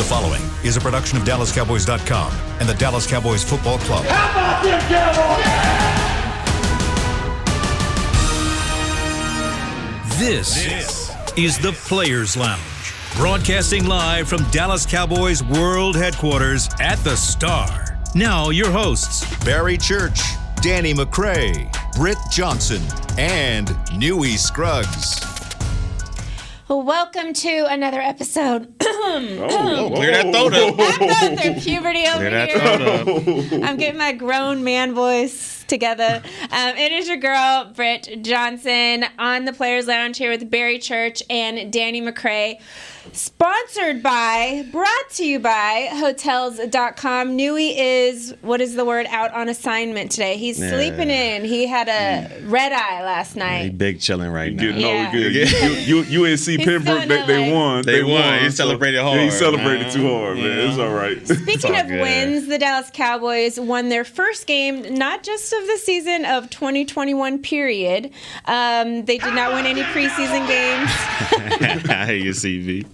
following is a production of DallasCowboys.com and the Dallas Cowboys Football Club. How about them Cowboys? This is the Players Lounge, broadcasting live from Dallas Cowboys World Headquarters at the Star. Now your hosts, Barry Church, Danny McCray, Britt Johnson, and Newy Scruggs. Welcome to another episode. Clear that throat up. I'm going through puberty over Clear that here. throat up. I'm getting my grown man voice together. It is your girl, Britt Johnson, on the Players Lounge here with Barry Church and Danny McCray. Brought to you by Hotels.com. Newy is, out on assignment today. He's sleeping in. He had a red eye last night. He big chilling right now. Yeah. UNC Pembroke, they won. They won. He celebrated hard. Yeah, he celebrated too hard, man. It's all right. Speaking of wins, the Dallas Cowboys won their first game, not just of the season of 2021 period. They did not win any preseason games. I hate you, CV.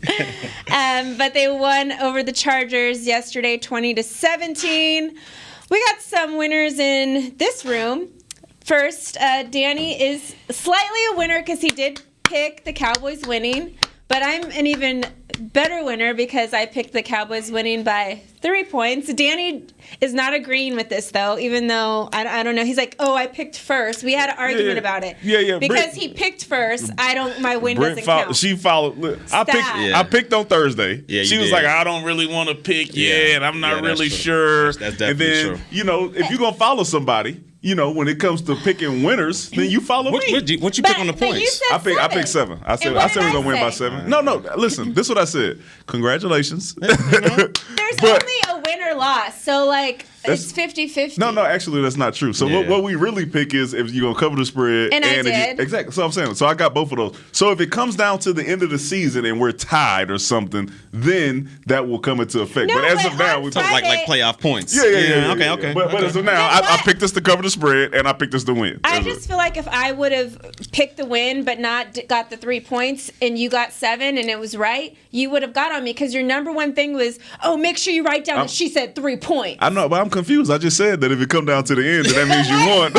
But they won over the Chargers yesterday, 20-17. We got some winners in this room. First, Danny is slightly a winner because he did pick the Cowboys winning. But I'm an even better winner because I picked the Cowboys winning by 3 points. Danny is not agreeing with this, though, even though, I don't know. He's like, I picked first. We had an argument about it. Yeah. Because he picked first, my win doesn't count. She followed. I picked on Thursday. Yeah, she was like, I don't really want to pick yet. I'm not really sure. That's definitely true. If you're going to follow somebody, when it comes to picking winners, then you follow me. What you pick on the points? I picked 7. I said we're going to win by 7. No, listen, this is what I said. Congratulations. There's only a win or loss, so it's 50-50. No, actually that's not true. So what we really pick is if you're going to cover the spread. And I did. Exactly. So I'm saying. So I got both of those. So if it comes down to the end of the season and we're tied or something, then that will come into effect. No, but as of now, we talk like playoff points. Yeah. Okay. But as of now, I picked us to cover the spread and I picked us to win. I just feel like if I would have picked the win but not got the 3 points and you got 7 and it was right, you would have got on me because your number one thing was, make sure you write down that she said 3 points. I know, but I'm confused. I just said that if it come down to the end, then that means you won.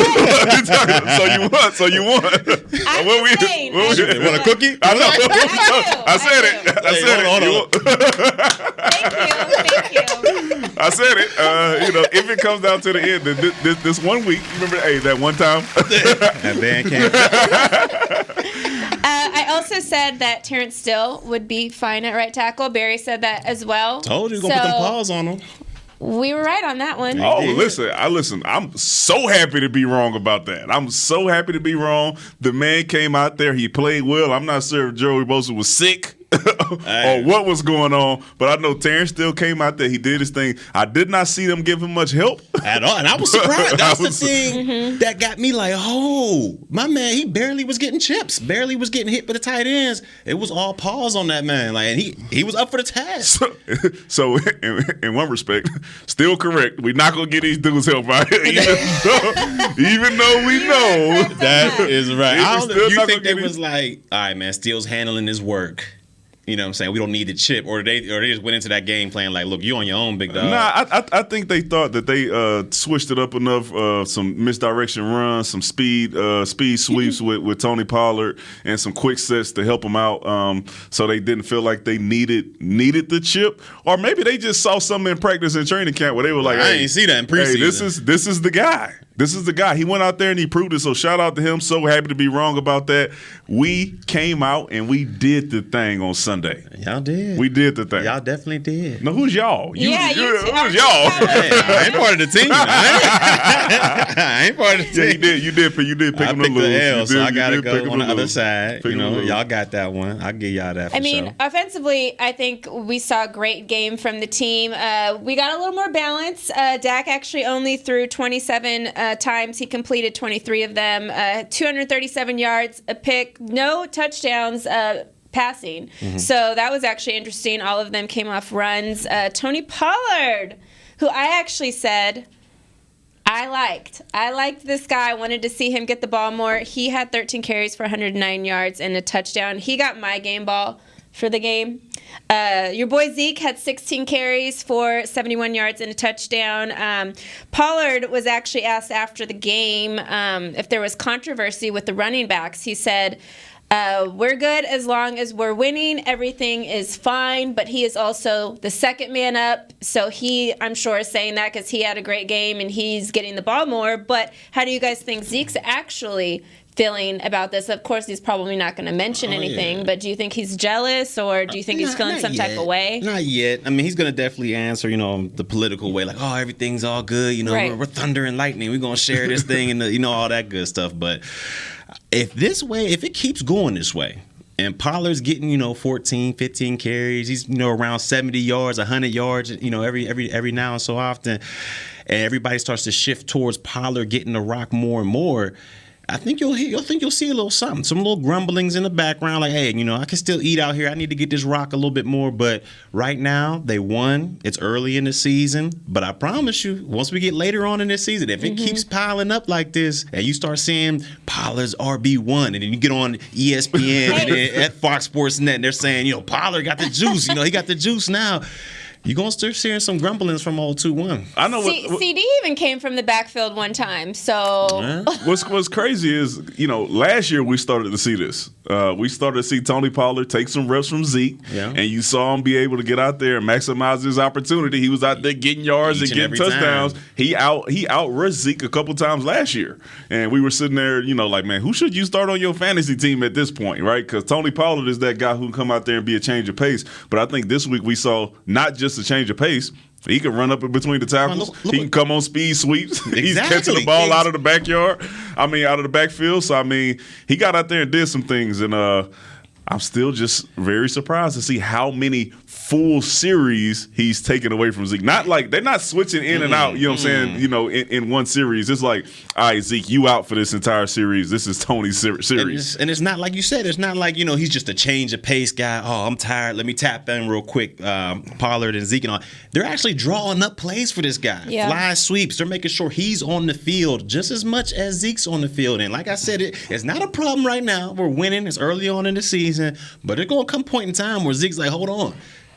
So you won. I'm just saying. You want a cookie? I know. I said it. Thank you. I said it. If it comes down to the end, then this 1 week, remember, that one time? That band came. I also said that Terrence Steele would be fine at right tackle. Barry said that as well. Told you, going to put them paws on him. We were right on that one. Oh, listen. I'm so happy to be wrong about that. I'm so happy to be wrong. The man came out there. He played well. I'm not sure if Joey Bosa was sick or what was going on, but I know Terrence still came out there. He did his thing. I did not see them give him much help at all, and I was surprised. That's the thing that got me like, my man, he barely was getting chips, barely was getting hit by the tight ends. It was all paws on that man, and he was up for the task. So in one respect, still correct. We're not gonna get these dudes help out here, even though we know that is right. You think they was like, all right, man, Steele's handling his work. You know what I'm saying? We don't need the chip. Or they just went into that game playing like, look, you on your own, big dog. Nah, I think they thought that they switched it up enough, some misdirection runs, some speed sweeps with Tony Pollard, and some quick sets to help them out, so they didn't feel like they needed the chip. Or maybe they just saw something in practice and training camp where they were like, I ain't see that in preseason. Hey, this is the guy. This is the guy. He went out there and he proved it, so shout out to him. So happy to be wrong about that. We came out and we did the thing on Sunday. Y'all did. We did the thing. Y'all definitely did. Now, who's y'all? You who's are y'all? Hey, I ain't part of the team. I ain't part of the team. Yeah, you did pick them to lose. The L, so I got to go on the other lose. side. Y'all got that one. I'll give y'all that for sure. Offensively, I think we saw a great game from the team. We got a little more balance. Dak actually only threw 27 times. He completed 23 of them, 237 yards, a pick, no touchdowns passing. So that was actually interesting. All of them came off runs. Tony Pollard, who I actually said I liked this guy. I wanted to see him get the ball more. He had 13 carries for 109 yards and a touchdown. He got my game ball for the game. Your boy Zeke had 16 carries for 71 yards and a touchdown. Pollard was actually asked after the game if there was controversy with the running backs. He said, we're good as long as we're winning. Everything is fine, but he is also the second man up. So he, I'm sure, is saying that because he had a great game and he's getting the ball more. But how do you guys think Zeke's actually feeling about this? Of course, he's probably not going to mention anything, but do you think he's jealous, or do you think he's feeling some type of way? Not yet. I mean, he's going to definitely answer, the political way, like, oh, everything's all good. Right. We're thunder and lightning. We're going to share this thing and, all that good stuff. But if it keeps going this way, and Pollard's getting, 14, 15 carries, he's, around 70 yards, 100 yards, every now and so often, and everybody starts to shift towards Pollard getting the rock more and more, I think you'll see a little something, some little grumblings in the background, like, hey, I can still eat out here. I need to get this rock a little bit more. But right now, they won. It's early in the season. But I promise you, once we get later on in this season, if it keeps piling up like this, and you start seeing Pollard's RB1, and then you get on ESPN and then at Fox Sports Net, and they're saying, Pollard got the juice. He got the juice now. You're going to start hearing some grumblings from old 2-1. I know CD even came from the backfield one time. So what's crazy is, last year we started to see this. We started to see Tony Pollard take some reps from Zeke, and you saw him be able to get out there and maximize his opportunity. He was out there getting yards and getting touchdowns. Time. He out-rushed Zeke a couple times last year. And we were sitting there, like, man, who should you start on your fantasy team at this point, right? Because Tony Pollard is that guy who can come out there and be a change of pace. But I think this week we saw not just a change of pace. He can run up in between the tackles. He can come on speed sweeps. Exactly. He's catching the ball out of the backyard. out of the backfield. So, he got out there and did some things. And I'm still just very surprised to see how many full series he's taken away from Zeke. Not like they're not switching in and out, I'm saying, in one series. It's like, all right, Zeke, you out for this entire series. This is Tony's series. And it's not like you said. It's not like, he's just a change of pace guy. Oh, I'm tired. Let me tap in real quick. Pollard and Zeke and all. They're actually drawing up plays for this guy. Yeah. Fly sweeps. They're making sure he's on the field just as much as Zeke's on the field. And like I said, it's not a problem right now. We're winning. It's early on in the season. But there's going to come a point in time where Zeke's like, hold on.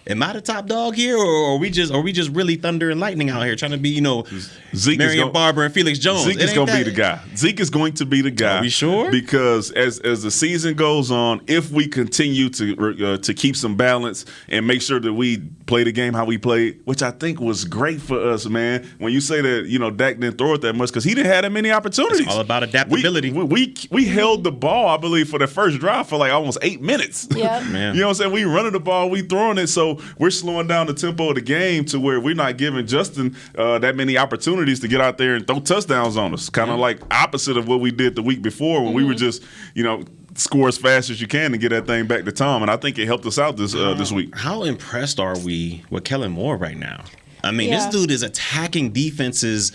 Am I the top dog here, or are we just really thunder and lightning out here trying to be, Marion Barber and Felix Jones? Zeke is going to be the guy. Zeke is going to be the guy. Are we sure? Because as the season goes on, if we continue to keep some balance and make sure that we play the game how we played, which I think was great for us, man. When you say that, Dak didn't throw it that much because he didn't have that many opportunities. It's all about adaptability. We held the ball, I believe, for the first drive for like almost 8 minutes. Yeah. You know what I'm saying? We running the ball, we throwing it, so we're slowing down the tempo of the game to where we're not giving Justin that many opportunities to get out there and throw touchdowns on us. Kind of like opposite of what we did the week before when we were just, score as fast as you can and get that thing back to Tom. And I think it helped us out this week. How impressed are we with Kellen Moore right now? This dude is attacking defenses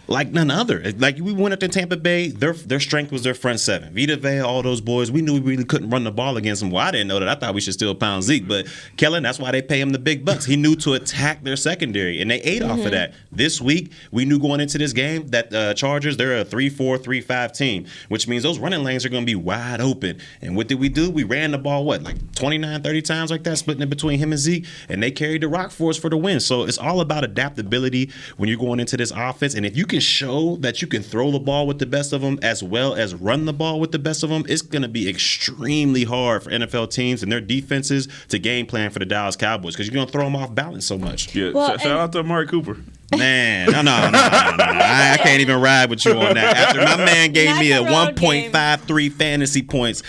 like none other. Like we went up to Tampa Bay, their strength was their front seven. Vita Vea, all those boys, we knew we really couldn't run the ball against them. Well, I didn't know that. I thought we should still pound Zeke. But Kellen, that's why they pay him the big bucks. He knew to attack their secondary, and they ate off of that. This week, we knew going into this game that Chargers, they're a 3-4, 3-5 team, which means those running lanes are going to be wide open. And what did we do? We ran the ball, like 29, 30 times like that, splitting it between him and Zeke, and they carried the rock for us for the win. So it's all about adaptability when you're going into this offense. And if you can show that you can throw the ball with the best of them as well as run the ball with the best of them, it's going to be extremely hard for NFL teams and their defenses to game plan for the Dallas Cowboys because you're going to throw them off balance so much. Yeah, well, shout out to Amari Cooper. Man, no. I can't even ride with you on that. After my man gave me a 1.53 fantasy points.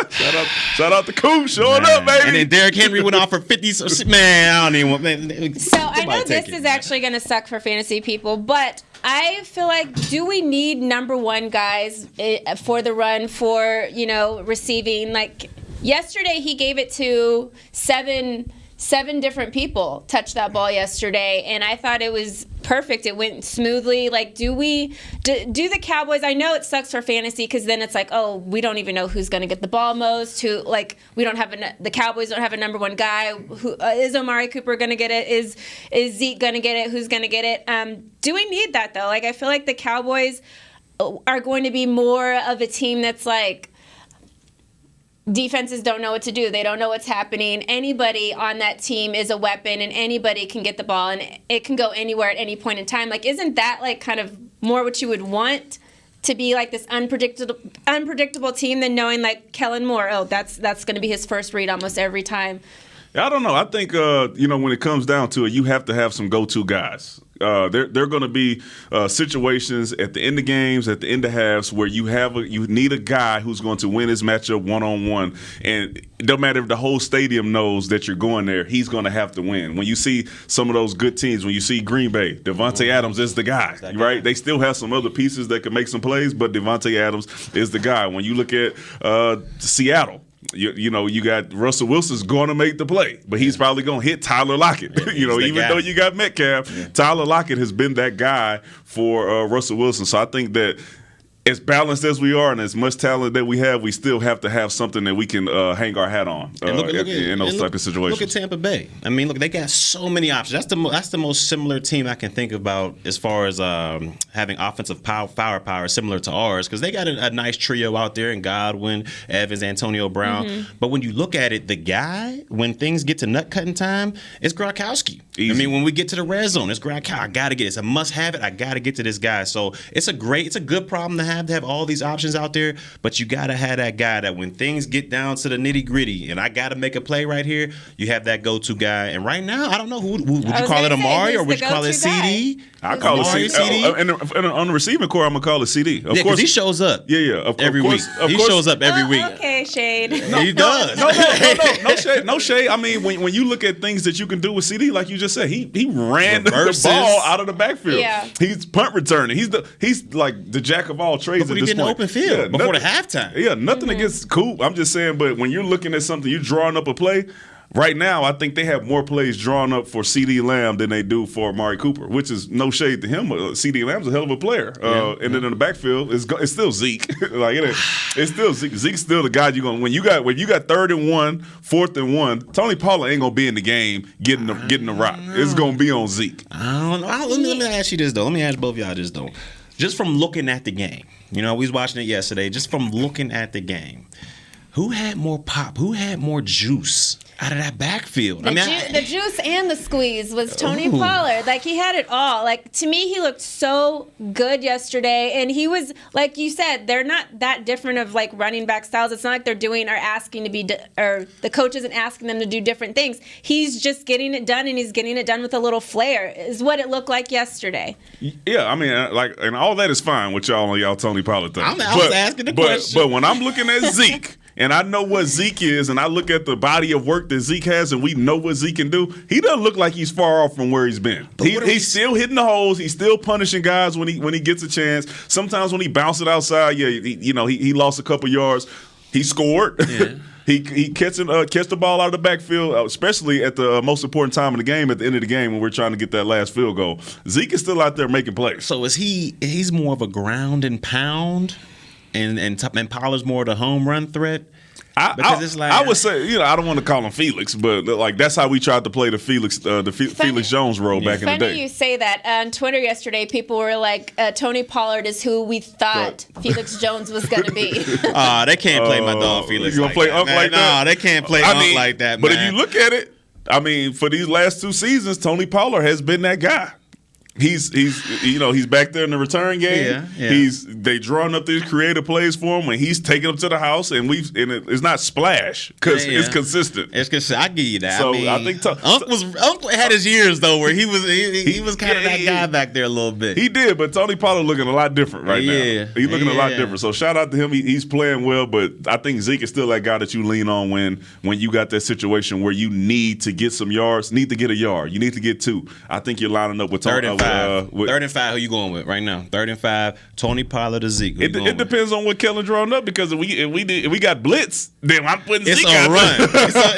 Shout out to Coop showing up, baby. And then Derrick Henry went off for 50. Man, I don't even want. Man, so I know this is actually going to suck for fantasy people, but I feel like, do we need number one guys for the run for receiving? Like yesterday, he gave it to seven different people touched that ball yesterday, and I thought it was perfect. It went smoothly. Like, do the Cowboys? I know it sucks for fantasy because then it's like, oh, we don't even know who's going to get the ball most. We don't have the Cowboys don't have a number one guy. Who is Amari Cooper going to get it? Is Zeke going to get it? Who's going to get it? Do we need that though? Like, I feel like the Cowboys are going to be more of a team that's like, defenses don't know what to do. They don't know what's happening. Anybody on that team is a weapon, and anybody can get the ball, and it can go anywhere at any point in time. Like, isn't that like kind of more what you would want to be like this unpredictable team than knowing like Kellen Moore? Oh, that's going to be his first read almost every time. I don't know. I think when it comes down to it, you have to have some go-to guys. There are going to be situations at the end of games, at the end of halves, where you need a guy who's going to win his matchup one-on-one, and it don't matter if the whole stadium knows that you're going there, he's going to have to win. When you see some of those good teams, when you see Green Bay, Devontae Adams is the guy, right? They still have some other pieces that can make some plays, but Devontae Adams is the guy. When you look at Seattle, you got Russell Wilson's going to make the play, but he's probably going to hit Tyler Lockett. Even though you got Metcalf, Tyler Lockett has been that guy for Russell Wilson. So I think that as balanced as we are and as much talent that we have, we still have to have something that we can hang our hat on in those type of situations. Look at Tampa Bay. I mean, look, they got so many options. That's the most similar team I can think about as far as having offensive firepower similar to ours, because they got a nice trio out there in Godwin, Evans, Antonio Brown. Mm-hmm. But when you look at it, the guy, when things get to nut cutting time, it's Gronkowski. Easy. I mean, when we get to the red zone, it's Gronkowski. I got to get it. It's a must have it. I got to get to this guy. So it's a good problem to have all these options out there, but you got to have that guy that when things get down to the nitty gritty and I got to make a play right here, you have that go-to guy. And right now, I don't know who would you call it, Amari, or would you call it CD? I call it CD. And on the receiving core, I'm gonna call it CD. Of course, he shows up. Yeah. Every week. He shows up every week. Okay, shade. He does. No shade. I mean, when you look at things that you can do with CD, like you just said, he ran the ball out of the backfield. Yeah. He's punt returning. He's like the jack of all trades. But he did an open field before the halftime. Yeah, nothing against Coop. I'm just saying, but when you're looking at something, you're drawing up a play. Right now, I think they have more plays drawn up for CeeDee Lamb than they do for Amari Cooper, which is no shade to him. CeeDee Lamb's a hell of a player. And then in the backfield, it's still Zeke. It's still Zeke. Zeke's still the guy you're going to when you got 3rd and 1, 4th and 1, Tony Pollard ain't going to be in the game getting the rock. It's going to be on Zeke. I don't know. Let me ask you this, though. Let me ask both of y'all this, though. Just from looking at the game, we was watching it yesterday, just from looking at the game, who had more pop? Who had more juice out of that backfield? The juice and the squeeze was Tony Pollard. Like, he had it all. Like, to me, he looked so good yesterday. And he was, like you said, they're not that different of, like, running back styles. It's not like they're doing or asking to be, or the coach isn't asking them to do different things. He's just getting it done, and he's getting it done with a little flair, is what it looked like yesterday. Yeah, I mean, and all that is fine with y'all Tony Pollard thing. I was asking the question. But when I'm looking at Zeke, and I know what Zeke is, and I look at the body of work that Zeke has, and we know what Zeke can do, he doesn't look like he's far off from where he's been. He's still hitting the holes. He's still punishing guys when he gets a chance. Sometimes when he bounces it outside, he lost a couple yards. He scored. Yeah. He catch the ball out of the backfield, especially at the most important time in the game, at the end of the game when we're trying to get that last field goal. Zeke is still out there making plays. So he's more of a ground and pound? And Pollard's more the home run threat. I would say, I don't want to call him Felix, but like that's how we tried to play the Felix Jones role back in the day. Funny you say that. On Twitter yesterday, people were like, Tony Pollard is who we thought Felix Jones was going to be. They can't play my dog Felix. You gonna play Unc like that? No, they can't play Unc like that. But if you look at it, I mean, for these last 2 seasons, Tony Pollard has been that guy. He's back there in the return game. Yeah. They drawing up these creative plays for him, and he's taking them to the house, and it's not splash because it's consistent. It's consistent. I give you that. So I think Unc had his years though where he was kind of that guy back there a little bit. He did, but Tony Pollard looking a lot different right now. He's looking a lot different. So shout out to him. He's playing well, but I think Zeke is still that guy that you lean on when you got that situation where you need to get some yards, need to get a yard, you need to get 2. I think you're lining up with Tony. 3rd and 5, who you going with right now? 3rd and 5, Tony Pollard or Zeke? It depends on what Kellen drawing up, because if we got blitz, then I'm putting Zeke out there.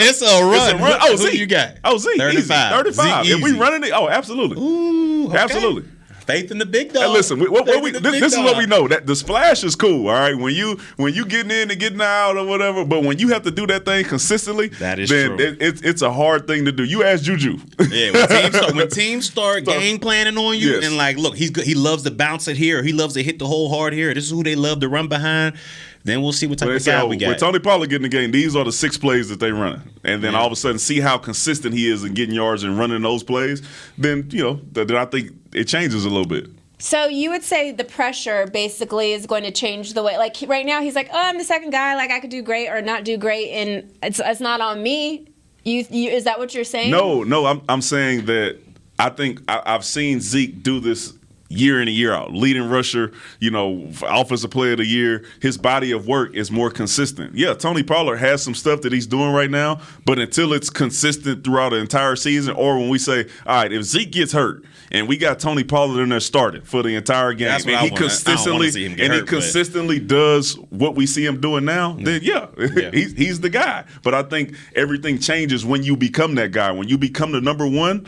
It's a run. Oh, Zeke. Who you got? Oh, Zeke. 3rd and 5. 3rd and 5. If we running it, absolutely. Ooh, okay. Absolutely. Faith in the big dog. Hey, listen, this is what we know. That the splash is cool, all right? When you getting in and getting out or whatever, but when you have to do that thing consistently, that is then true. It's a hard thing to do. You ask Juju. Yeah, when teams start game planning on you, and like, look, he loves to bounce it here, he loves to hit the hole hard here. This is who they love to run behind. then we'll see what type Well, of guy we got. When Tony Pollard get in the game, these are the 6 plays that they run. And then all of a sudden see how consistent he is in getting yards and running those plays, then, then I think it changes a little bit. So you would say the pressure basically is going to change the way, like right now he's like, oh, I'm the second guy, like I could do great or not do great, and it's not on me. You is that what you're saying? No, I'm saying that I think I've seen Zeke do this year in and year out. Leading rusher, offensive player of the year. His body of work is more consistent. Yeah, Tony Pollard has some stuff that he's doing right now, but until it's consistent throughout the entire season, or when we say, all right, if Zeke gets hurt and we got Tony Pollard in there starting for the entire game, and he consistently does what we see him doing now, then he's the guy. But I think everything changes when you become that guy. When you become the number one,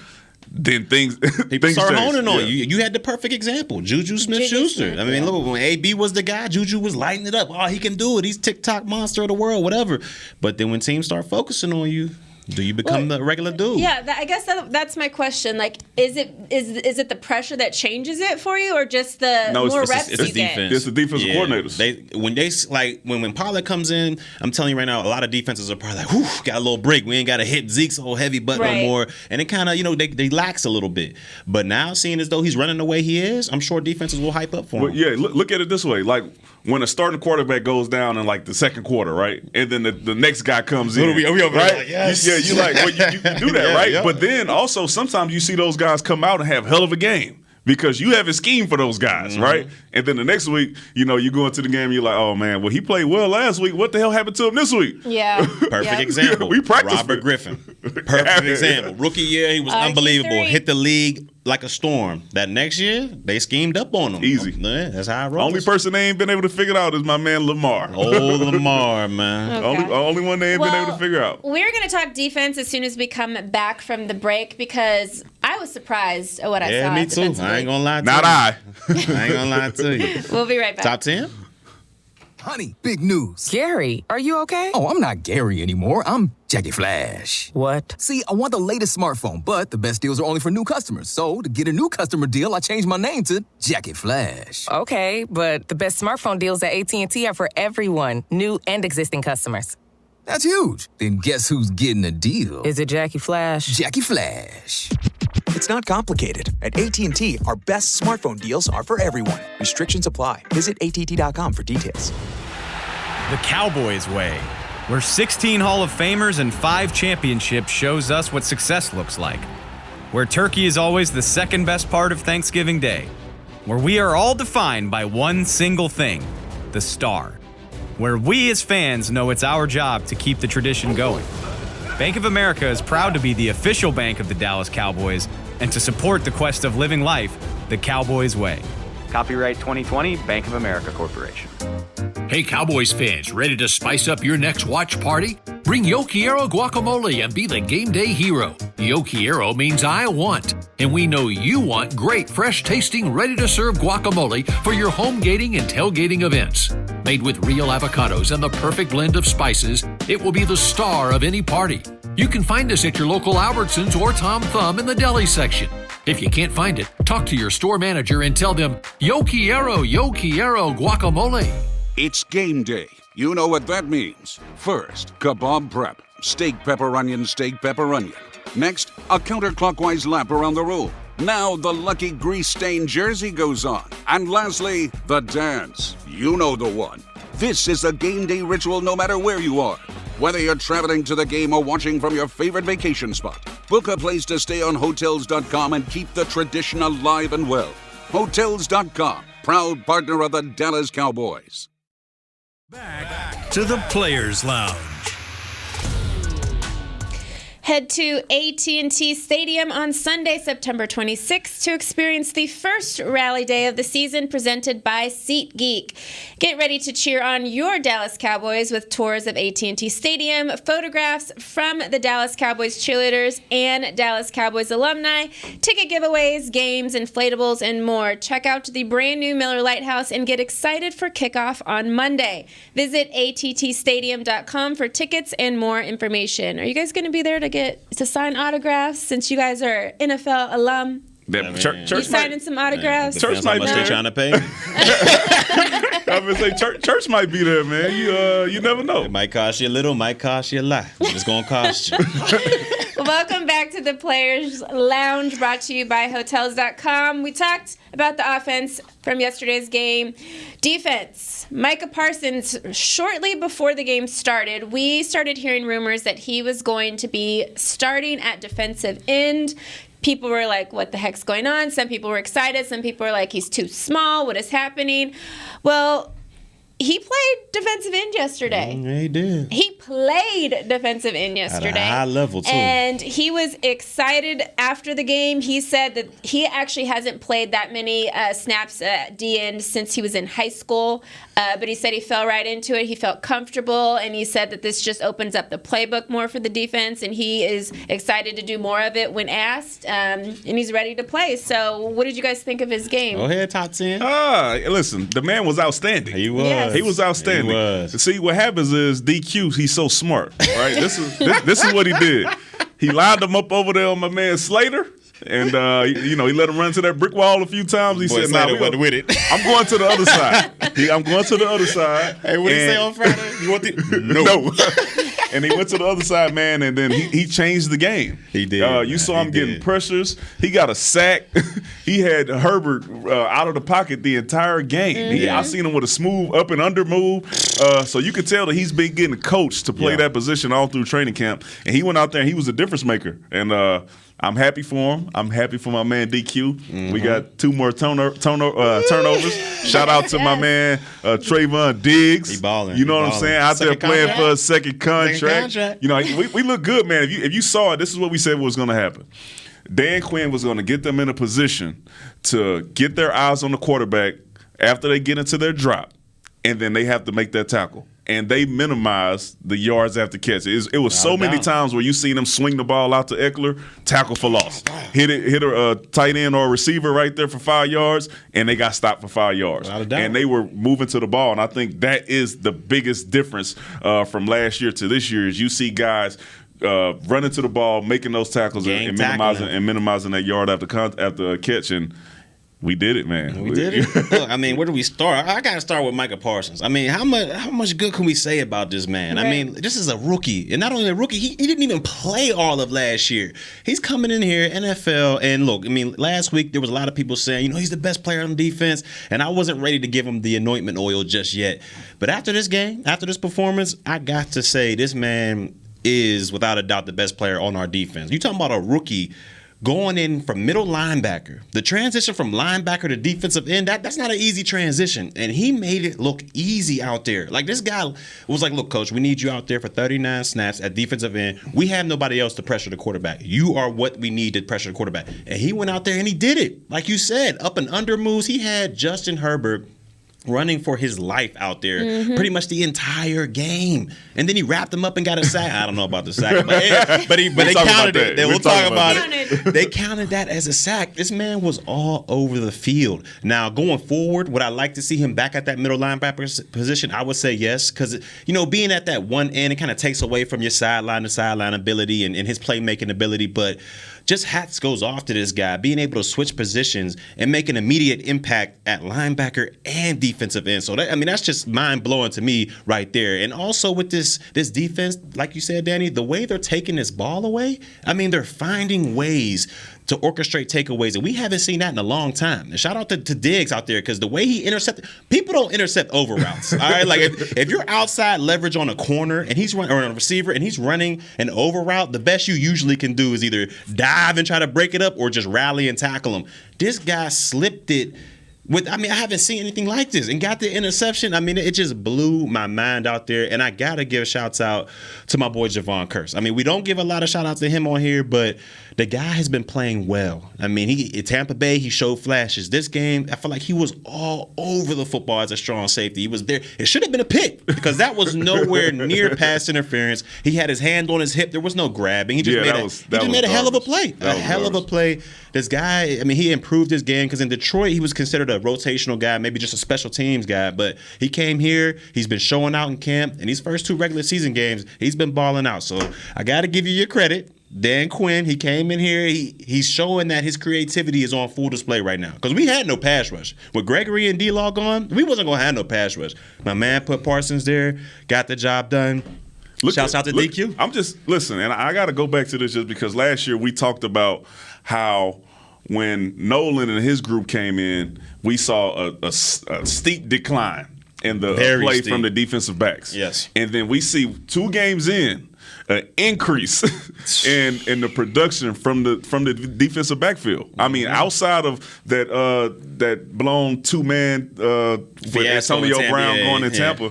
then things start honing on you. You had the perfect example, Juju Smith-Schuster. I mean, look, when AB was the guy, Juju was lighting it up. Oh, he can do it. He's TikTok monster of the world, whatever. But then when teams start focusing on you, do you become the regular dude? Yeah, I guess that's my question. Like, is it the pressure that changes it for you, or just the more reps you get? It's the defensive coordinators. When Pollard comes in, I'm telling you right now, a lot of defenses are probably like, whew, got a little break. We ain't got to hit Zeke's whole heavy butt no more. And it kind of, they lax a little bit. But now, seeing as though he's running the way he is, I'm sure defenses will hype up for him. Yeah, look at it this way. Like, when a starting quarterback goes down in like the second quarter, right? And then the next guy comes in. We over right? Like, yes. You like, well, you do that, right? Yeah. But then also sometimes you see those guys come out and have hell of a game because you haven't schemed for those guys, right? And then the next week, you go into the game and you're like, oh, man, well, he played well last week. What the hell happened to him this week? Yeah. Perfect example. We practiced Robert Griffin. Perfect example. Rookie year, he was unbelievable. G3. Hit the league like a storm. That next year, they schemed up on him. Easy. Yeah, that's how I roll. Only person they ain't been able to figure it out is my man Lamar. Oh, Lamar, man. Okay. Only one they ain't been able to figure out. We're going to talk defense as soon as we come back from the break because I was surprised at what I saw. Yeah, me too. I ain't going to lie to you. Not I. I ain't going to lie to you. We'll be right back. Top 10? Honey, big news. Gary, are you okay? Oh, I'm not Gary anymore. I'm Jackie Flash. What? See, I want the latest smartphone, but the best deals are only for new customers. So, to get a new customer deal, I changed my name to Jackie Flash. Okay, but the best smartphone deals at AT&T are for everyone, new and existing customers. That's huge. Then guess who's getting a deal? Is it Jackie Flash? Jackie Flash. It's not complicated. At AT&T, our best smartphone deals are for everyone. Restrictions apply. Visit att.com for details. The Cowboys way, where 16 Hall of Famers and 5 championships shows us what success looks like. Where turkey is always the second best part of Thanksgiving Day. Where we are all defined by one single thing, the star. Where we as fans know it's our job to keep the tradition going. Bank of America is proud to be the official bank of the Dallas Cowboys and to support the quest of living life the Cowboys way. Copyright 2020, Bank of America Corporation. Hey Cowboys fans, ready to spice up your next watch party? Bring Yo Quiero guacamole and be the game day hero. Yo Quiero means I want, and we know you want great, fresh-tasting, ready-to-serve guacamole for your home gating and tailgating events. Made with real avocados and the perfect blend of spices, it will be the star of any party. You can find us at your local Albertsons or Tom Thumb in the deli section. If you can't find it, talk to your store manager and tell them, Yo Quiero guacamole. It's game day. You know what that means. First, kebab prep. Steak, pepper, onion, steak, pepper, onion. Next, a counterclockwise lap around the room. Now the lucky grease-stained jersey goes on. And lastly, the dance. You know the one. This is a game day ritual no matter where you are. Whether you're traveling to the game or watching from your favorite vacation spot, book a place to stay on Hotels.com and keep the tradition alive and well. Hotels.com, proud partner of the Dallas Cowboys. Back to the Players Lounge. Head to AT&T Stadium on Sunday, September 26th to experience the first rally day of the season presented by SeatGeek. Get ready to cheer on your Dallas Cowboys with tours of AT&T Stadium, photographs from the Dallas Cowboys cheerleaders and Dallas Cowboys alumni, ticket giveaways, games, inflatables, and more. Check out the brand new Miller Lighthouse and get excited for kickoff on Monday. Visit attstadium.com for tickets and more information. Are you guys going to be there to sign autographs since you guys are NFL alum? Church you signing some autographs? Church might be trying to pay. I'm gonna say church might be there, man. You never know. It might cost you a little, might cost you a lot. It's gonna cost you. Welcome back to the Players Lounge, brought to you by Hotels.com. We talked about the offense from yesterday's game. Defense, Micah Parsons, shortly before the game started, we started hearing rumors that he was going to be starting at defensive end. People were like, what the heck's going on? Some people were excited. Some people were like, he's too small. What is happening? Well, he played defensive end yesterday. Yeah, he did. He played defensive end yesterday. At a high level, too. And he was excited after the game. He said that he actually hasn't played that many snaps at D-end since he was in high school. But he said he fell right into it. He felt comfortable. And he said that this just opens up the playbook more for the defense. And he is excited to do more of it when asked. And he's ready to play. So what did you guys think of his game? Go ahead, top 10. Listen, the man was outstanding. He was. Yes. He was outstanding. He was. See, what happens is DQ, he's so smart, right? This is what he did. He lined him up over there on my man Slater. And, he let him run to that brick wall a few times. He said, Slater wasn't with it. I'm going to the other side. I'm going to the other side. Hey, what did he say on Friday? You want the... No. And he went to the other side, man, and then he changed the game. He did. You saw him getting pressures. He got a sack. He had Herbert out of the pocket the entire game. I seen him with a smooth up and under move. So you could tell that he's been getting coached to play that position all through training camp. And he went out there and he was a difference maker. And I'm happy for him. I'm happy for my man DQ. Mm-hmm. We got 2 more turnovers. Shout out to my man Trayvon Diggs. He balling. You know what I'm saying? Out there playing for a second contract. Contract. You know, we look good, man. If you saw it, this is what we said was going to happen. Dan Quinn was going to get them in a position to get their eyes on the quarterback after they get into their drop, and then they have to make that tackle. And they minimized the yards after catch. It was so many times where you seen them swing the ball out to Eckler, tackle for loss, hit a tight end or a receiver right there for 5 yards, and they got stopped for 5 yards. And they were moving to the ball. And I think that is the biggest difference from last year to this year is you see guys running to the ball, making those tackles, and minimizing that yard after catch. And we did it, man. We did it. Look, I mean, where do we start? I got to start with Micah Parsons. I mean, how much good can we say about this man? Right. I mean, this is a rookie. And not only a rookie, he didn't even play all of last year. He's coming in here, NFL, and look, I mean, last week there was a lot of people saying, he's the best player on defense, and I wasn't ready to give him the anointment oil just yet. But after this game, after this performance, I got to say this man is, without a doubt, the best player on our defense. You talking about a rookie going in from middle linebacker. The transition from linebacker to defensive end, that's not an easy transition. And he made it look easy out there. Like, this guy was like, look, coach, we need you out there for 39 snaps at defensive end. We have nobody else to pressure the quarterback. You are what we need to pressure the quarterback. And he went out there and he did it. Like you said, up and under moves. He had Justin Herbert running for his life out there pretty much the entire game. And then he wrapped him up and got a sack. I don't know about the sack, but they counted it. We'll talk about it. They counted that as a sack. This man was all over the field. Now, going forward, would I like to see him back at that middle linebacker position? I would say yes, because, being at that one end, it kind of takes away from your sideline-to-sideline ability and his playmaking ability. But just hats goes off to this guy, being able to switch positions and make an immediate impact at linebacker and defensive end. So, that's just mind-blowing to me right there. And also with this defense, like you said, Danny, the way they're taking this ball away, they're finding ways to orchestrate takeaways, and we haven't seen that in a long time. And shout out to Diggs out there, because the way he intercepted, people don't intercept over routes. All right, like if you're outside leverage on a corner and he's running, or on a receiver and he's running an over route, the best you usually can do is either dive and try to break it up or just rally and tackle him. This guy slipped it. I haven't seen anything like this, and got the interception. It just blew my mind out there, and I got to give shouts out to my boy Javon Curse. We don't give a lot of shout outs to him on here, but the guy has been playing well. At Tampa Bay, he showed flashes. This game, I feel like he was all over the football as a strong safety. He was there. It should have been a pick, because that was nowhere near pass interference. He had his hand on his hip. There was no grabbing. He just made a hell of a play. A hell of a play. This guy, he improved his game, because in Detroit, he was considered a rotational guy, maybe just a special teams guy. But he came here. He's been showing out in camp. And these first 2 regular season games, he's been balling out. So I got to give you your credit. Dan Quinn, he came in here. He's showing that his creativity is on full display right now. Because we had no pass rush. With Gregory and D-Law gone, we wasn't going to have no pass rush. My man put Parsons there, got the job done. Shouts out to DQ. I'm just, listen, and I got to go back to this just because last year we talked about how when Nolan and his group came in, we saw a steep decline in the play from the defensive backs. Yes. And then we see 2 games in, an increase in the production from the defensive backfield. I mean, outside of that blown 2-man with Antonio Brown going in Tampa,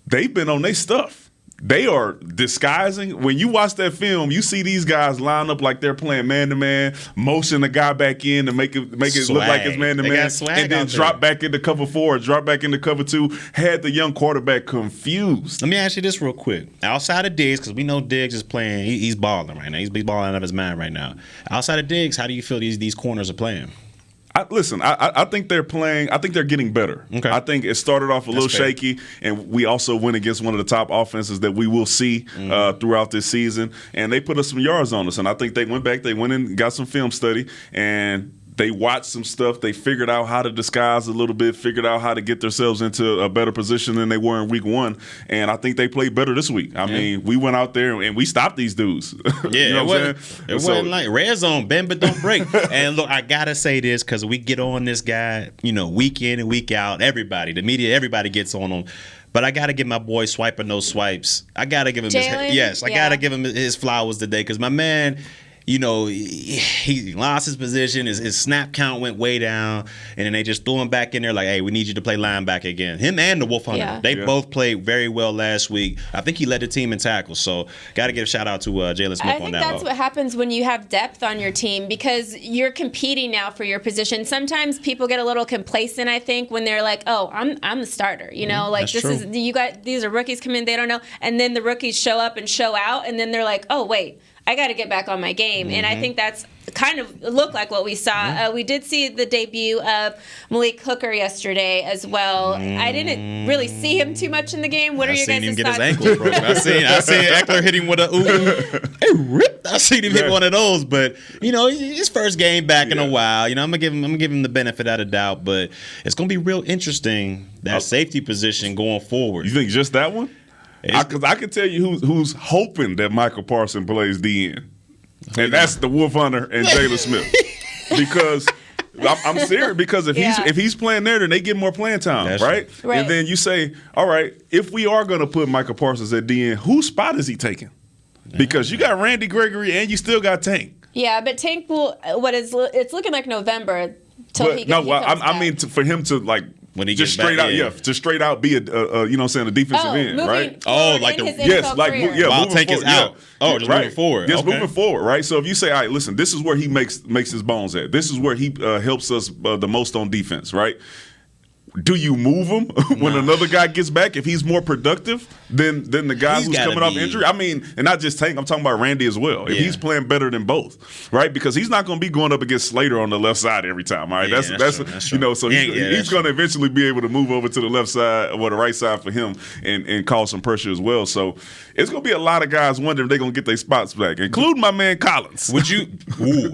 they've been on their stuff. They are disguising. When you watch that film, you see these guys line up like they're playing man-to-man, motion the guy back in to make it look like it's man-to-man, and then drop back into cover 4, drop back into cover 2, had the young quarterback confused. Let me ask you this real quick. Outside of Diggs, because we know Diggs is playing, he's balling right now. He's balling out of his mind right now. Outside of Diggs, how do you feel these corners are playing? I think they're playing. I think they're getting better. Okay. I think it started off a little shaky, and we also went against one of the top offenses that we will see throughout this season. And they put us some yards on us. And I think they went back. They went in, got some film study, and they watched some stuff. They figured out how to disguise a little bit, figured out how to get themselves into a better position than they were in week 1. And I think they played better this week. I mean, we went out there and we stopped these dudes. Yeah, you know it wasn't like red zone, bend but don't break. And look, I got to say this because we get on this guy, week in and week out. Everybody, the media, everybody gets on him. But I got to give my boy swiping those swipes. I got to give him got to give him his flowers today because my man – he lost his position. His snap count went way down, and then they just threw him back in there like, hey, we need you to play linebacker again. Him and the Wolf Hunter. They both played very well last week. I think he led the team in tackles, so got to give a shout-out to Jalen Smith on that. I think that's what happens when you have depth on your team because you're competing now for your position. Sometimes people get a little complacent, I think, when they're like, oh, I'm the starter. These are rookies come in, they don't know. And then the rookies show up and show out, and then they're like, oh, wait. I got to get back on my game. And I think that's kind of looked like what we saw. We did see the debut of Malik Hooker yesterday as well. I didn't really see him too much in the game. What are your guys' thoughts? I seen him get his ankles broken. I seen Eckler hit him with I seen him hit one of those. But, his first game back in a while. I'm going to give him the benefit of the doubt. But it's going to be real interesting, that safety position going forward. You think just that one? Because I can tell you who's hoping that Michael Parsons plays DN, and that's the Wolf Hunter and Jalen Smith. Because I'm serious. Because if he's playing there, then they get more playing time, right? And then you say, all right, if we are going to put Michael Parsons at DN, whose spot is he taking? Because you got Randy Gregory and you still got Tank. Yeah, but Tank will. It's looking like November till he comes back. I mean for him to like. When he just straight out, to straight out be a defensive end, right? While Tank is out. Moving forward. Just moving forward, right? So if you say, all right, listen, this is where he makes his bones at. This is where he helps us the most on defense, right? Do you move him when another guy gets back if he's more productive than the guy who's coming off injury? I mean, and not just Tank, I'm talking about Randy as well. If he's playing better than both, right? Because he's not going to be going up against Slater on the left side every time, all right? That's true. So he's going to eventually be able to move over to the left side or the right side for him and cause some pressure as well. So it's going to be a lot of guys wondering if they're going to get their spots back, including my man Collins. Would you?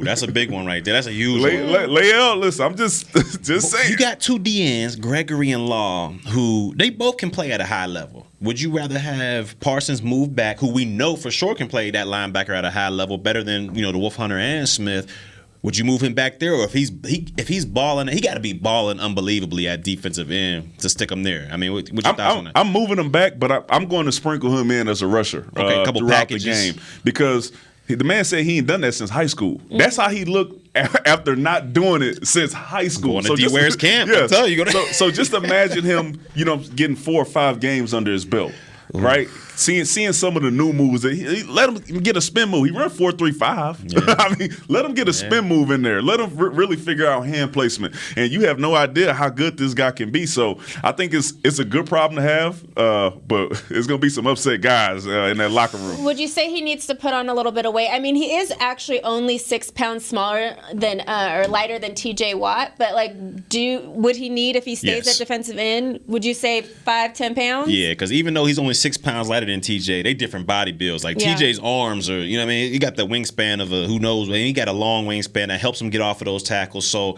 That's a big one right there. That's a huge one. Layel, listen, I'm just saying. You got 2 DNs, Gregory and Law, who they both can play at a high level. Would you rather have Parsons move back, who we know for sure can play that linebacker at a high level better than the Wolf Hunter and Smith? Would you move him back there, or if he's balling, he got to be balling unbelievably at defensive end to stick him there? I mean, what's your thoughts on that? I'm moving him back, but I'm going to sprinkle him in as a rusher a couple throughout packages. The game because the man said he ain't done that since high school. That's how he looked after not doing it since high school. Going to D-Ware's camp. I tell you. So just imagine him, getting 4 or 5 games under his belt. Right, seeing some of the new moves. Let him get a spin move. He run 4.35. Yeah. I mean, let him get a spin move in there. Let him really figure out hand placement. And you have no idea how good this guy can be. So I think it's a good problem to have. But it's going to be some upset guys in that locker room. Would you say he needs to put on a little bit of weight? I mean, he is actually only 6 pounds smaller than or lighter than T.J. Watt. But would he need, if he stays at defensive end? Would you say 5-10 pounds? Yeah, because even though he's only 6 pounds lighter than TJ. They different body builds. Like Yeah. TJ's arms are, you know what I mean? He got the wingspan of a who knows. And he got a long wingspan that helps him get off of those tackles. So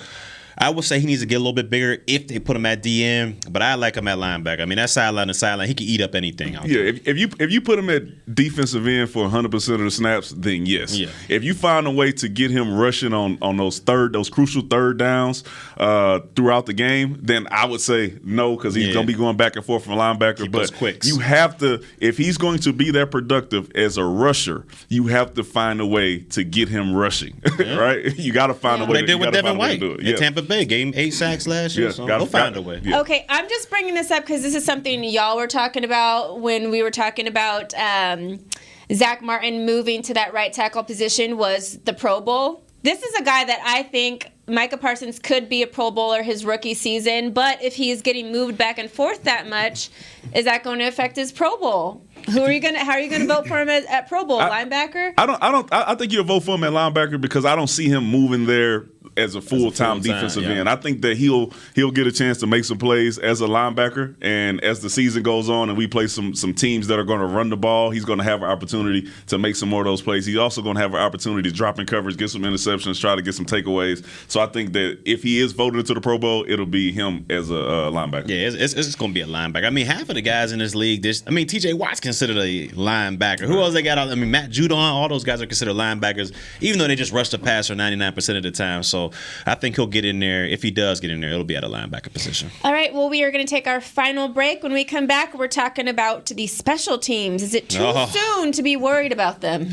I would say he needs to get a little bit bigger if they put him at DN, but I like him at linebacker. I mean, that sideline to sideline, he can eat up anything out there. If you put him at defensive end for 100% of the snaps, then yes. Yeah. If you find a way to get him rushing on those crucial third downs throughout the game, then I would say no, because he's going to be going back and forth from linebacker. But quicks. you have to, if he's going to be that productive as a rusher, you have to find a way to get him rushing, right? You got to find a way. What they did with Devin White do it. in Tampa Bay, gave him 8 sacks last year. So they'll find a way. Yeah. Okay, I'm just bringing this up because this is something y'all were talking about when we were talking about Zach Martin moving to that right tackle position was the Pro Bowl. This is a guy that I think Micah Parsons could be a Pro Bowler his rookie season, but if he is getting moved back and forth that much, is that going to affect his Pro Bowl? How are you going to vote for him at Pro Bowl linebacker? I think you'll vote for him at linebacker because I don't see him moving there as a full-time defensive end. I think that he'll get a chance to make some plays as a linebacker, and as the season goes on and we play some teams that are going to run the ball, he's going to have an opportunity to make some more of those plays. He's also going to have an opportunity to drop in coverage, get some interceptions, try to get some takeaways. So I think that if he is voted into the Pro Bowl, it'll be him as a linebacker. Yeah, it's going to be a linebacker. I mean, half of the guys in this league, TJ Watt's considered a linebacker. Who else they got out? I mean, Matt Judon, all those guys are considered linebackers, even though they just rush the passer 99% of the time. So I think he'll get in there. If he does get in there, it'll be at a linebacker position. All right, well, we are going to take our final break. When we come back, we're talking about the special teams. Is it too soon to be worried about them?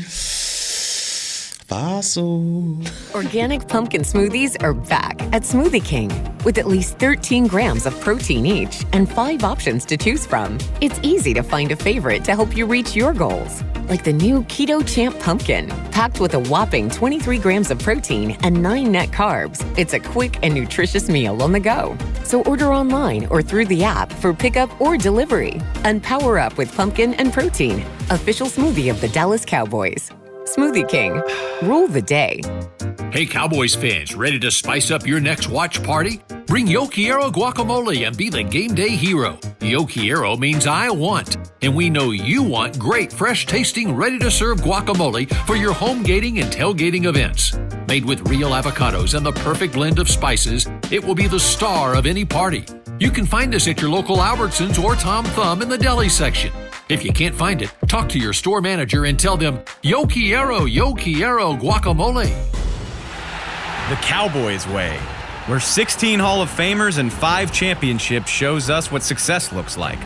Fossil. Organic pumpkin smoothies are back at Smoothie King with at least 13 grams of protein each and 5 options to choose from. It's easy to find a favorite to help you reach your goals, like the new Keto Champ Pumpkin, packed with a whopping 23 grams of protein and 9 net carbs. It's a quick and nutritious meal on the go. So order online or through the app for pickup or delivery. And power up with pumpkin and protein. Official smoothie of the Dallas Cowboys. Smoothie King. Rule the day. Hey, Cowboys fans, ready to spice up your next watch party? Bring Yo Quiero guacamole and be the game day hero. Yo Quiero means I want, and we know you want great, fresh-tasting, ready-to-serve guacamole for your home gating and tailgating events. Made with real avocados and the perfect blend of spices, it will be the star of any party. You can find us at your local Albertsons or Tom Thumb in the deli section. If you can't find it, talk to your store manager and tell them, Yo Quiero guacamole. The Cowboys way, where 16 Hall of Famers and 5 championships shows us what success looks like.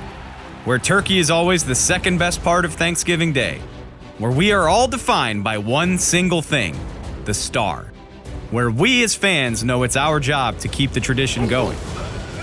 Where turkey is always the second best part of Thanksgiving Day. Where we are all defined by one single thing, the star. Where we as fans know it's our job to keep the tradition going.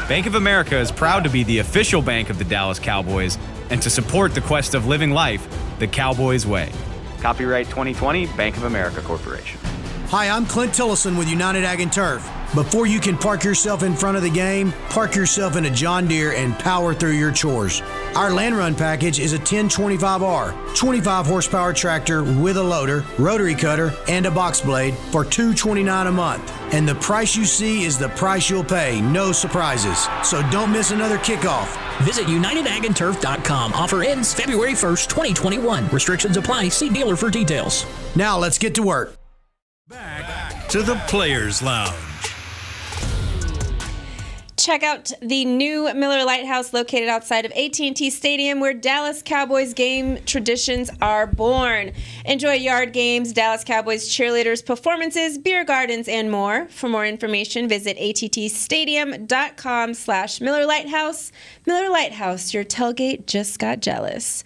Bank of America is proud to be the official bank of the Dallas Cowboys and to support the quest of living life the Cowboys way. Copyright 2020, Bank of America Corporation. Hi, I'm Clint Tillison with United Ag and Turf. Before you can park yourself in front of the game, park yourself in a John Deere and power through your chores. Our Land Run package is a 1025R, 25 horsepower tractor with a loader, rotary cutter, and a box blade for $229 a month. And the price you see is the price you'll pay, no surprises. So don't miss another kickoff. Visit UnitedAgAndTurf.com. Offer ends February 1st, 2021. Restrictions apply. See dealer for details. Now let's get to work. Back to the Players Lounge. Check out the new Miller Lighthouse located outside of AT&T Stadium, where Dallas Cowboys game traditions are born. Enjoy yard games, Dallas Cowboys cheerleaders, performances, beer gardens, and more. For more information, visit attstadium.com/Miller Lighthouse. Miller Lighthouse, your tailgate just got jealous.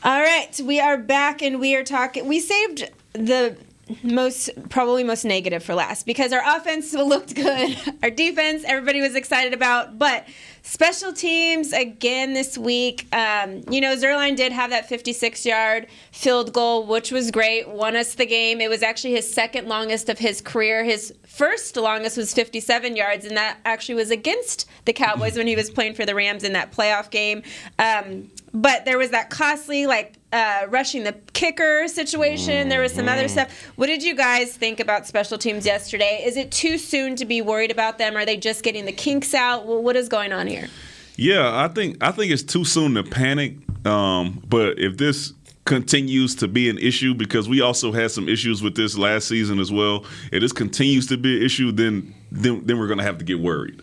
All right, we are back and we are talking. We saved the probably most negative for last because our offense looked good. Our defense, everybody was excited about, but special teams again this week. Zerline did have that 56-yard field goal, which was great, won us the game. It was actually his second longest of his career. His first longest was 57 yards, and that actually was against the Cowboys when he was playing for the Rams in that playoff game. But there was that costly, rushing the kicker situation. There was some other stuff. What did you guys think about special teams yesterday? Is it too soon to be worried about them? Are they just getting the kinks out? Well, what is going on here? Yeah, I think it's too soon to panic. But if this continues to be an issue, because we also had some issues with this last season as well, if this continues to be an issue, then we're going to have to get worried.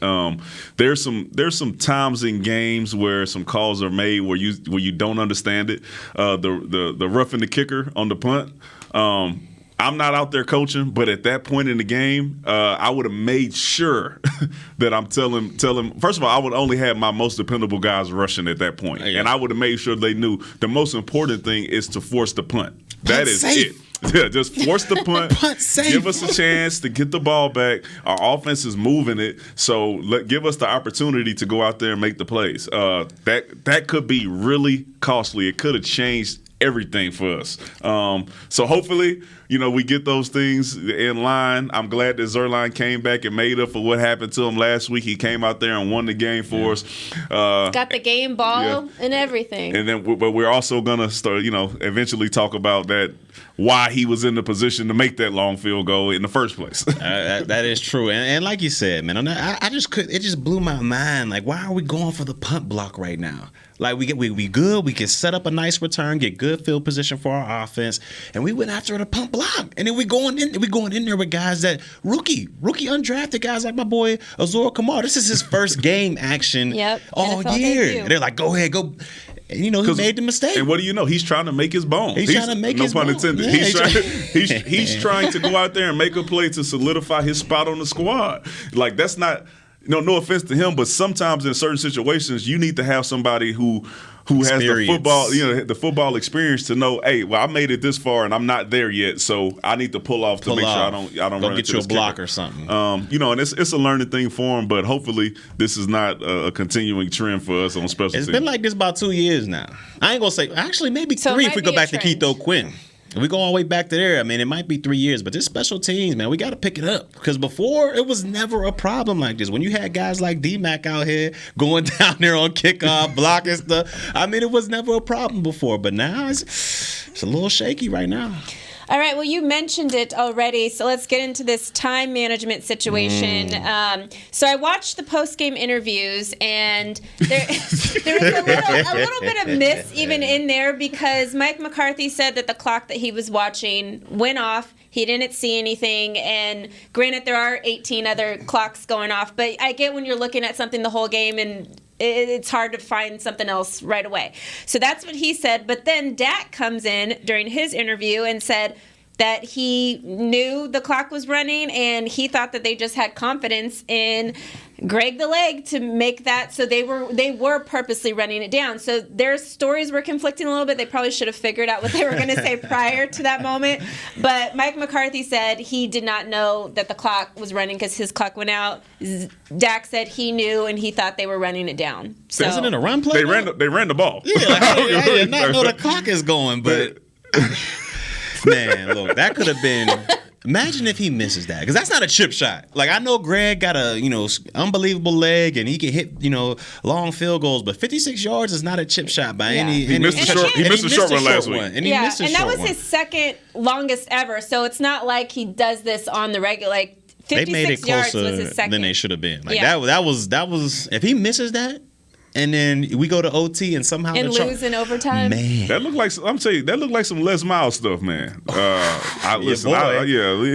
There's some times in games where some calls are made where you don't understand it. The roughing the kicker on the punt. I'm not out there coaching, but at that point in the game, I would have made sure that I'm telling. First of all, I would only have my most dependable guys rushing at that point, and I would have made sure they knew the most important thing is to force the punt. That is it. Yeah, just force the punt. Give us a chance to get the ball back. Our offense is moving it, so give us the opportunity to go out there and make the plays. That could be really costly. It could have changed everything for us. So hopefully, we get those things in line. I'm glad that Zerline came back and made up for what happened to him last week. He came out there and won the game for us. Got the game ball and everything. And then, but we're also gonna start, eventually talk about that, why he was in the position to make that long field goal in the first place. That is true, and like you said, man, I just could. It just blew my mind. Like, why are we going for the punt block right now? Like, we good. We can set up a nice return, get good field position for our offense, and we went after the punt block. And then we going in there with guys that rookie undrafted guys like my boy Azor Kamar. This is his first game action all NFL year. debut. And they're like, go ahead, go. And, he made the mistake. And what do you know? He's trying to make his bone. He's trying to make his bone. No pun intended. Yeah, he's trying to go out there and make a play to solidify his spot on the squad. Like, that's not. No offense to him, but sometimes in certain situations, you need to have somebody who has the football experience to know, hey, well, I made it this far and I'm not there yet, so I need to pull off to make sure I don't go run get into you a this block kicker. or something. And it's a learning thing for him, but hopefully this is not a continuing trend for us on special teams. It's been like this about 2 years now. I ain't gonna say actually maybe three if we go back to Keith O'Quinn. If we go all the way back to there, I mean, it might be 3 years, but this special teams, man, we got to pick it up. Because before, it was never a problem like this. When you had guys like D-Mac out here going down there on kickoff, blocking stuff, I mean, it was never a problem before. But now, it's a little shaky right now. All right, well, you mentioned it already, so let's get into this time management situation. So I watched the post-game interviews, and there was a little bit of miss even in there because Mike McCarthy said that the clock that he was watching went off. He didn't see anything, and granted, there are 18 other clocks going off, but I get when you're looking at something the whole game and it's hard to find something else right away. So that's what he said. But then Dak comes in during his interview and said that he knew the clock was running and he thought that they just had confidence in Greg the Leg to make that. So they were purposely running it down. So their stories were conflicting a little bit. They probably should have figured out what they were going to say prior to that moment. But Mike McCarthy said he did not know that the clock was running because his clock went out. Dak said he knew and he thought they were running it down. So isn't it a run play? They ran the ball. Yeah, like, I did not know the clock is going, but man, look, that could have been. Imagine if he misses that, because that's not a chip shot. Like, I know Greg got a unbelievable leg and he can hit long field goals, but 56 yards is not a chip shot by any. He missed a short one last week. And that was his second longest ever. So it's not like he does this on the regular. Like 56 they made it yards closer was his second than they should have been. Like that was if he misses that. And then we go to OT and somehow lose in overtime. Man, that looked like some Les Miles stuff, man. He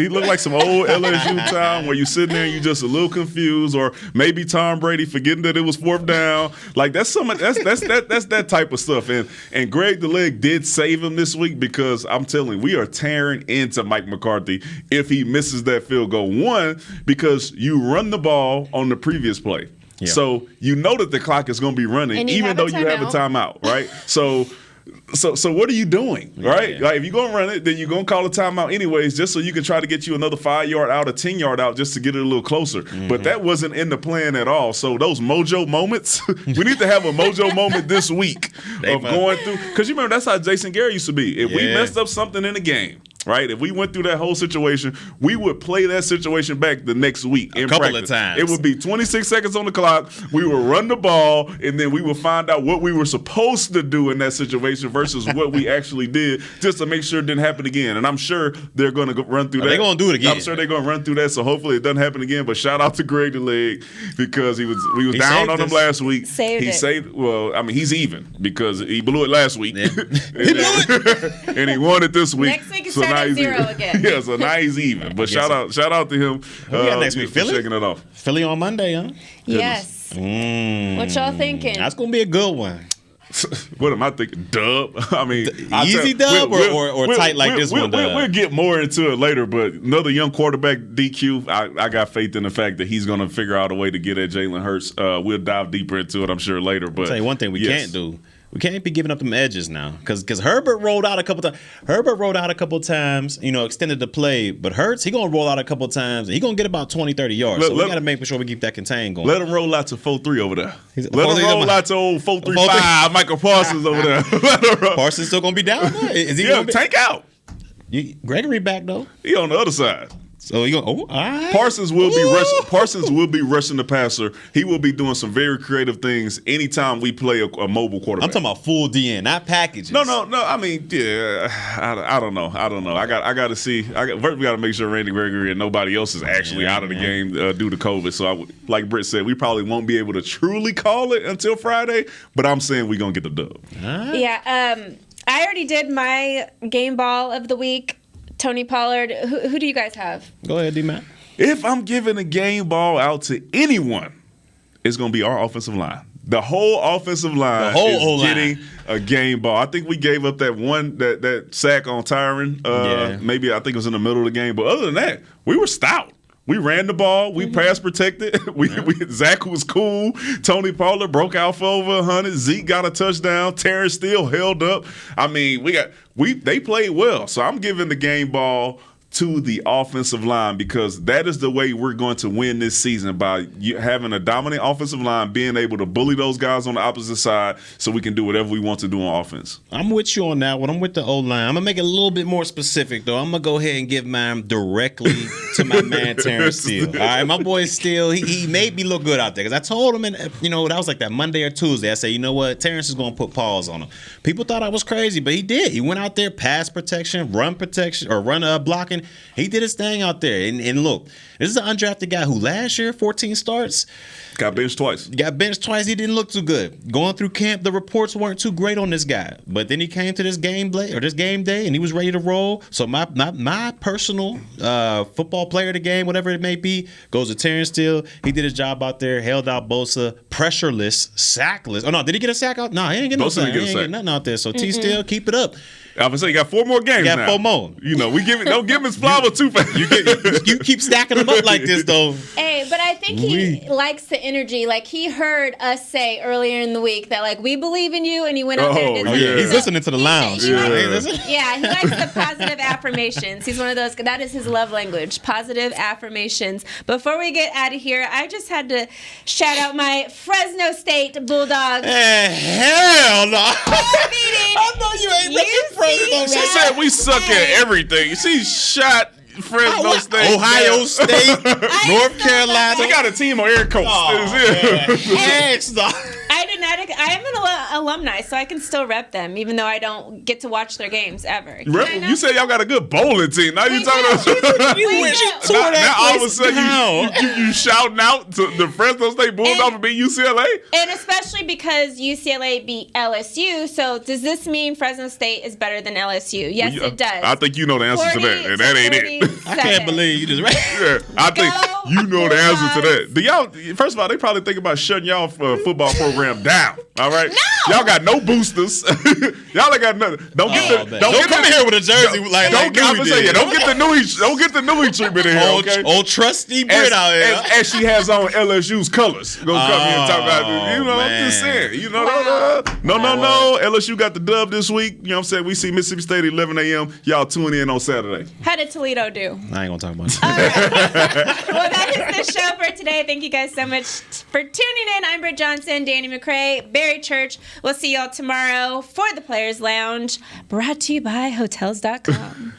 looked like some old LSU time where you sitting there and you just a little confused, or maybe Tom Brady forgetting that it was fourth down. Like that's that type of stuff. And Greg the Leg did save him this week, because I'm telling you, we are tearing into Mike McCarthy if he misses that field goal. One, because you run the ball on the previous play. Yeah. So you know that the clock is going to be running, even though you have a timeout, right? So what are you doing, right? Like, if you're going to run it, then you're going to call a timeout anyways, just so you can try to get you another 5-yard out or 10-yard out just to get it a little closer. Mm-hmm. But that wasn't in the plan at all. So those mojo moments, we need to have a mojo moment this week of going through. Because you remember, that's how Jason Garrett used to be. If we messed up something in the game, right? If we went through that whole situation, we would play that situation back the next week in couple practice. of times. It would be 26 seconds on the clock. We would run the ball, and then we would find out what we were supposed to do in that situation versus what we actually did, just to make sure it didn't happen again. And I'm sure they're going to run through that. They're going to do it again. I'm sure they're going to run through that, so hopefully it doesn't happen again. But shout out to Greg the Leg, because we was down on him last week. He's even because he blew it last week. Yeah. and he won it this week. Next week is starting at 0 again. Yeah, so now he's even. But shout out to him. Who we got next week? Philly? Shaking it off. Philly on Monday, huh? Yes. What y'all thinking? That's going to be a good one. What am I thinking? Dub? I mean, easy dub or tight like this one? We'll get more into it later, but another young quarterback, DQ, I got faith in the fact that he's going to figure out a way to get at Jalen Hurts. We'll dive deeper into it, I'm sure, later. But I'll tell you one thing we can't do. We can't be giving up them edges now, because Herbert rolled out a couple times. Extended the play, but Hurts, he gonna roll out a couple times, and he gonna get about 20, 30 yards. So we gotta make sure we keep that contained going. Let him roll out to 4-3 over there. Let him roll out to old 4-3-5. Michael Parsons over there. Parsons still gonna be down there? Is he gonna tank out? Gregory back though. He on the other side. So you go. All right. Parsons will be rushing. Parsons will be rushing the passer. He will be doing some very creative things anytime we play a mobile quarterback. I'm talking about full DN, not packages. No. I mean, yeah. I don't know. I got to see. First, we got to make sure Randy Gregory and nobody else is actually out of the game due to COVID. So, like Britt said, we probably won't be able to truly call it until Friday. But I'm saying we're gonna get the dub. Yeah. I already did my game ball of the week. Tony Pollard. Who do you guys have? Go ahead, D-Mac. If I'm giving a game ball out to anyone, it's going to be our offensive line. The whole offensive line is getting a game ball. I think we gave up that sack on Tyron. Maybe I think it was in the middle of the game. But other than that, we were stout. We ran the ball. We pass protected. Zach was cool. Tony Pollard broke out for over 100. Zeke got a touchdown. Terrence still held up. I mean, they played well. So I'm giving the game ball to the offensive line, because that is the way we're going to win this season, by having a dominant offensive line, being able to bully those guys on the opposite side so we can do whatever we want to do on offense. I'm with you on that one. I'm with the O-line. I'm going to make it a little bit more specific, though. I'm going to go ahead and give mine directly to my man Terrence Steele. All right, my boy Steele, he made me look good out there, because I told him, that was like that Monday or Tuesday. I said, you know what, Terrence is going to put paws on him. People thought I was crazy, but he did. He went out there, pass protection, run blocking. He did his thing out there. And look, this is an undrafted guy who last year, 14 starts. Got benched twice. He didn't look too good. Going through camp, the reports weren't too great on this guy. But then he came to this game day, and he was ready to roll. So my personal football player of the game, whatever it may be, goes to Terrence Steele. He did his job out there, held out Bosa, pressureless, sackless. Oh, no, did he get a sack out? No, he ain't get no sack. He ain't get nothing out there. So T Steele, keep it up. I was saying, you got 4 more games now. You got 4 more. Don't give him his flower too fast. You keep stacking them up like this, though. Hey, but I think he likes the energy. Like, he heard us say earlier in the week that, like, we believe in you, and he went out there and did something. He's listening to the lounge. He likes the positive affirmations. He's one of those. That is his love language, positive affirmations. Before we get out of here, I just had to shout out my Fresno State Bulldogs. Hell no. I know you ain't missing Fresno. She said we suck at everything. She shot Fresno State, Ohio State, North Carolina. She got a team on air coach. I am an alumni, so I can still rep them, even though I don't get to watch their games ever. You said y'all got a good bowling team. Now you talking about now all of a sudden you shouting out to the Fresno State Bulldogs beat UCLA, and especially because UCLA beat LSU. So does this mean Fresno State is better than LSU? Yes, it does. I think you know the answer to that, and that ain't it. I can't believe you just I think you know the answer to that. Do y'all? First of all, they probably think about shutting y'all football program down. All right, y'all got no boosters. Y'all ain't got nothing. Don't come in here with a jersey don't get the Newey treatment in here. Okay, old trusty Britt out here, as she has on LSU's colors. Go come here and talk about it. I'm just saying. No. LSU got the dub this week. You know what I'm saying? We see Mississippi State at 11 a.m. Y'all tune in on Saturday. How did Toledo do? I ain't gonna talk about it. Well, that is the show for today. Thank you guys so much for tuning in. I'm Britt Johnson, Danny McCray, Barry Church. We'll see y'all tomorrow for the Players Lounge, brought to you by Hotels.com.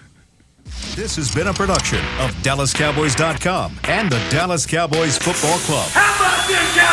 This has been a production of DallasCowboys.com and the Dallas Cowboys Football Club. How about this, Cowboys?